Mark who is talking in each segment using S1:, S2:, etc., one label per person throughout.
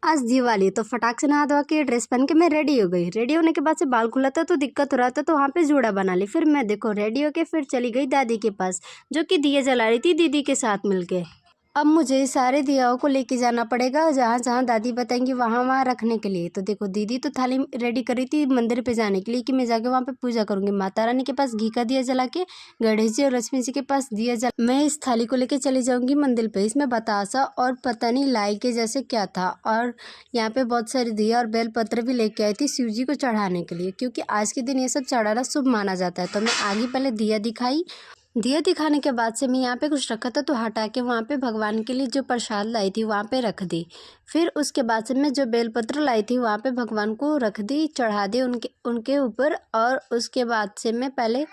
S1: आज दिवाली तो फटाक से नहा धोवा के ड्रेस पहन के मैं रेडी हो गई। रेडी होने के बाद से बाल खुला था तो दिक्कत हो रहा था, तो वहाँ पे जूड़ा बना ली। फिर मैं देखो रेडी होके फिर चली गई दादी के पास, जो कि दिए जला रही थी दीदी के साथ मिलके। अब मुझे सारे दियाओं को लेके जाना पड़ेगा, जहाँ जहाँ दादी बताएंगी वहाँ वहाँ रखने के लिए। तो देखो दीदी तो थाली रेडी करी थी मंदिर पे जाने के लिए कि मैं जाके वहाँ पे पूजा करूँगी, माता रानी के पास घी का दिया जला के, गणेश जी और लक्ष्मी जी के पास दिया जला मैं इस थाली को लेके चली जाऊँगी मंदिर पे। इसमें बतासा और पता नहीं लाई के जैसे क्या था, और यहाँ पे बहुत सारे दिया और बेलपत्र भी लेके आई थी शिव जी को चढ़ाने के लिए, क्योंकि आज के दिन ये सब चढ़ाना शुभ माना जाता है। तो मैं आगे पहले दिया दिखाई। दिया दिखाने के बाद से मैं यहाँ पे कुछ रखा था तो हटा के वहाँ पे भगवान के लिए जो प्रसाद लाई थी वहाँ पे रख दी। फिर उसके बाद से मैं जो बेलपत्र लाई थी वहाँ पे भगवान को रख दी, चढ़ा दी उनके ऊपर। और उसके बाद से मैं पहले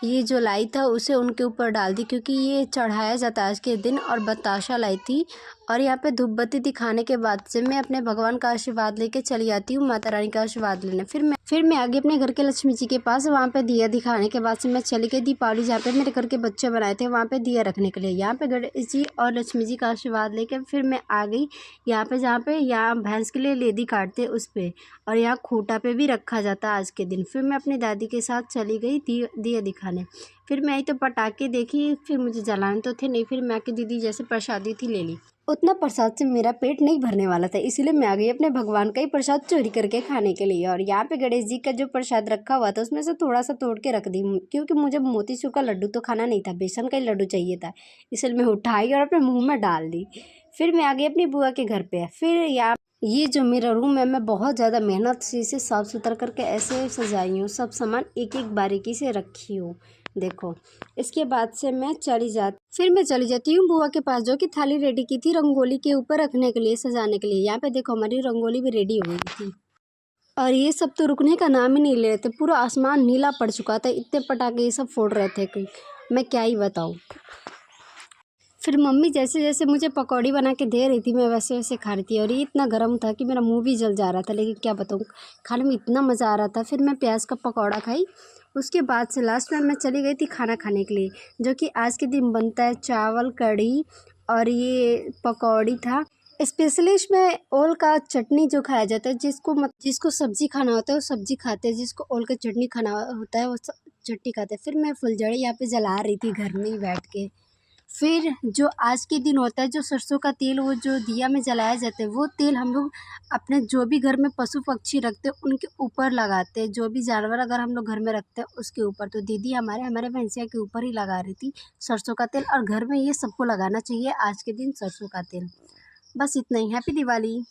S1: ये जो लाई था उसे उनके ऊपर डाल दी, क्योंकि ये चढ़ाया जाता है आज के दिन। और बताशा लाई थी, और यहाँ पे धूप बत्ती दिखाने के बाद से मैं अपने भगवान का आशीर्वाद लेके चली आती हूँ माता रानी का आशीर्वाद लेने। फिर मैं आगे अपने घर के लक्ष्मी जी के पास, वहाँ पे दिया दिखाने के बाद से मैं चली गई दीपावली जहाँ पे मेरे घर के बच्चे बनाए थे वहाँ पे दिया रखने के लिए। यहाँ पे गणेश जी और लक्ष्मी जी का आशीर्वाद लेके फिर मैं आ गई यहाँ पे, जहाँ पे यहाँ भैंस के लिए लेदी काटते उस पे, और यहाँ खूंटा पे भी रखा जाता है आज के दिन। फिर मैं अपनी दादी के साथ चली गई दिया दिखाने। फिर मैं आई तो पटाखे देखी, फिर मुझे जलाने तो थे नहीं, फिर मैं आके दीदी जैसे प्रसादी थी ले ली। उतना प्रसाद से मेरा पेट नहीं भरने वाला था, इसलिए मैं आ गई अपने भगवान का ही प्रसाद चोरी करके खाने के लिए। और यहाँ पे गणेश जी का जो प्रसाद रखा हुआ था उसमें से थोड़ा सा तोड़ के रख दी, क्योंकि मुझे मोतीचूर का लड्डू तो खाना नहीं था, बेसन का ही लड्डू चाहिए था। इसलिए मैं उठाई और अपने मुँह में डाल दी। फिर मैं आ गई अपनी बुआ के घर पे। फिर यहाँ ये जो मेरा रूम है मैं बहुत ज़्यादा मेहनत से इसे साफ़ सुथरा करके ऐसे सजाई हूँ, सब सामान एक एक बारीकी से रखी हूँ। देखो इसके बाद से फिर मैं चली जाती हूँ बुआ के पास, जो कि थाली रेडी की थी रंगोली के ऊपर रखने के लिए, सजाने के लिए। यहाँ पे देखो हमारी रंगोली भी रेडी हो गई थी, और ये सब तो रुकने का नाम ही नहीं ले रहे थे। पूरा आसमान नीला पड़ चुका था, इतने पटाखे ये सब फोड़ रहे थे कि मैं क्या ही बताऊँ। फिर मम्मी जैसे जैसे मुझे पकौड़ी बना के दे रही थी मैं वैसे वैसे खा रही थी, और ये इतना गर्म था कि मेरा मुंह भी जल जा रहा था, लेकिन क्या बताऊँ खाने में इतना मज़ा आ रहा था। फिर मैं प्याज का पकौड़ा खाई। उसके बाद से लास्ट में मैं चली गई थी खाना खाने के लिए, जो कि आज के दिन बनता है चावल कढ़ी, और ये पकौड़ी था। स्पेशली इसमें ओल का चटनी जो खाया जाता है, जिसको सब्जी खाना होता है वो सब्जी खाते हैं, जिसको ओल का चटनी खाना होता है वो चटनी खाते हैं। फिर मैं फुलझड़ी यहाँ पे जला रही थी घर में ही बैठ के। फिर जो आज के दिन होता है, जो सरसों का तेल वो जो दिया में जलाया जाता है, वो तेल हम लोग अपने जो भी घर में पशु पक्षी रखते हैं उनके ऊपर लगाते हैं। जो भी जानवर अगर हम लोग घर में रखते हैं उसके ऊपर, तो दीदी हमारे भैंसिया के ऊपर ही लगा रही थी सरसों का तेल। और घर में ये सबको लगाना चाहिए आज के दिन सरसों का तेल। बस इतना ही। हैप्पी दिवाली।